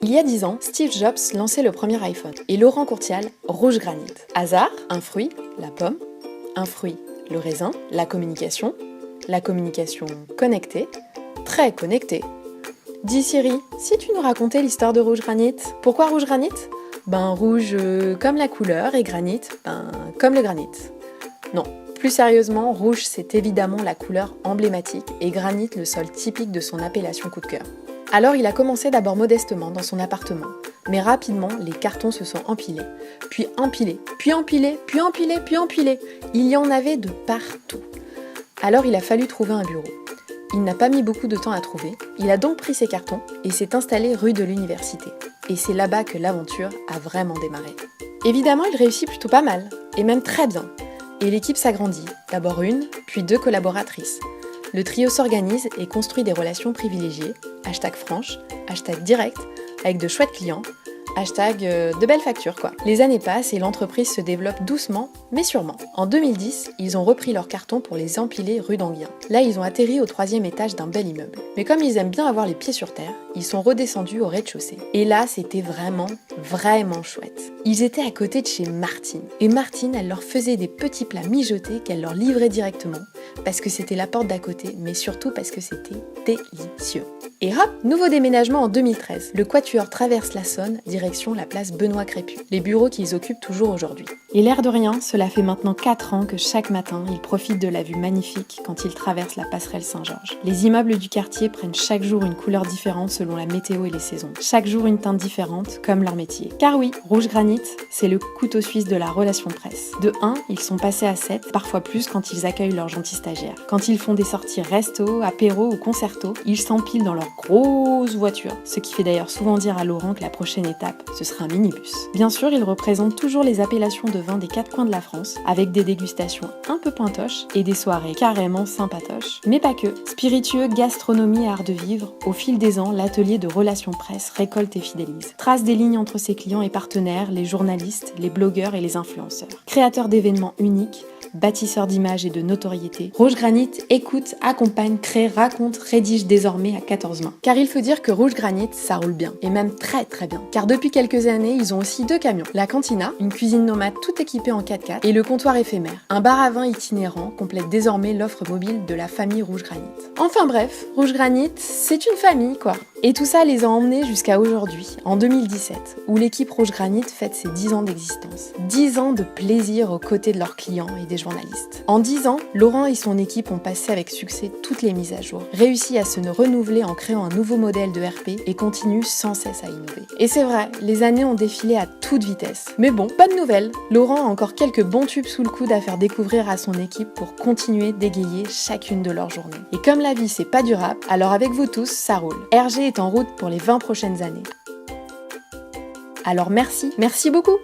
Il y a 10 ans, Steve Jobs lançait le premier iPhone et Laurent Courtial, Rouge Granit. Hasard, un fruit, la pomme, un fruit, le raisin, la communication connectée, très connectée. Dis Siri, si tu nous racontais l'histoire de Rouge Granit, pourquoi Rouge Granit ? Rouge comme la couleur et granit, comme le granit. Non, plus sérieusement, rouge c'est évidemment la couleur emblématique et granit le sol typique de son appellation coup de cœur. Alors il a commencé d'abord modestement dans son appartement, mais rapidement les cartons se sont empilés, puis empilés, puis empilés, puis empilés, puis empilés. Il y en avait de partout. Alors il a fallu trouver un bureau. Il n'a pas mis beaucoup de temps à trouver, il a donc pris ses cartons et s'est installé rue de l'Université. Et c'est là-bas que l'aventure a vraiment démarré. Évidemment, il réussit plutôt pas mal, et même très bien. Et l'équipe s'agrandit, d'abord une, puis 2 collaboratrices. Le trio s'organise et construit des relations privilégiées, #franche, #direct, avec de chouettes clients, de belles factures quoi. Les années passent et l'entreprise se développe doucement, mais sûrement. En 2010, ils ont repris leurs cartons pour les empiler rue d'Anguien. Là, ils ont atterri au 3e étage d'un bel immeuble. Mais comme ils aiment bien avoir les pieds sur terre, ils sont redescendus au rez-de-chaussée. Et là, c'était vraiment, vraiment chouette. Ils étaient à côté de chez Martine. Et Martine, elle leur faisait des petits plats mijotés qu'elle leur livrait directement, parce que c'était la porte d'à côté, mais surtout parce que c'était délicieux. Et hop, nouveau déménagement en 2013. Le Quatuor traverse la Saône, direction la place Benoît Crépu, les bureaux qu'ils occupent toujours aujourd'hui. Et l'air de rien, cela fait maintenant 4 ans que chaque matin, ils profitent de la vue magnifique quand ils traversent la passerelle Saint-Georges. Les immeubles du quartier prennent chaque jour une couleur différente selon la météo et les saisons. Chaque jour une teinte différente, comme leur métier. Car oui, Rouge Granit, c'est le couteau suisse de la relation presse. De 1, ils sont passés à 7, parfois plus quand ils accueillent leurs gentils stagiaires. Quand ils font des sorties resto, apéro ou concerto, ils s'empilent dans leur grosse voiture, ce qui fait d'ailleurs souvent dire à Laurent que la prochaine étape, ce sera un minibus. Bien sûr, ils représentent toujours les appellations de vin des 4 coins de la France, avec des dégustations un peu pointoches et des soirées carrément sympatoches. Mais pas que. Spiritueux, gastronomie et art de vivre, au fil des ans, l'atelier de relations presse récolte et fidélise. Trace des lignes entre ses clients et partenaires, les journalistes, les blogueurs et les influenceurs. Créateur d'événements uniques, bâtisseur d'images et de notoriété, Rouge Granit écoute, accompagne, crée, raconte, rédige désormais à 14 mains. Car il faut dire que Rouge Granit, ça roule bien, et même très très bien. Car depuis quelques années, ils ont aussi 2 camions. La Cantina, une cuisine nomade tout équipée en 4x4, et le comptoir éphémère. Un bar à vin itinérant complète désormais l'offre mobile de la famille Rouge Granit. Enfin bref, Rouge Granit, c'est une famille quoi. Et tout ça les a emmenés jusqu'à aujourd'hui, en 2017, où l'équipe Rouge Granit fête ses 10 ans d'existence. 10 ans de plaisir aux côtés de leurs clients et des journalistes. En 10 ans, Laurent et son équipe ont passé avec succès toutes les mises à jour, réussi à se renouveler en créant un nouveau modèle de RP et continuent sans cesse à innover. Et c'est vrai, les années ont défilé à toute vitesse. Mais bon, bonne nouvelle, Laurent a encore quelques bons tubes sous le coude à faire découvrir à son équipe pour continuer d'égayer chacune de leurs journées. Et comme la vie c'est pas du rap, alors avec vous tous, ça roule. RG est en route pour les 20 prochaines années. Alors merci beaucoup!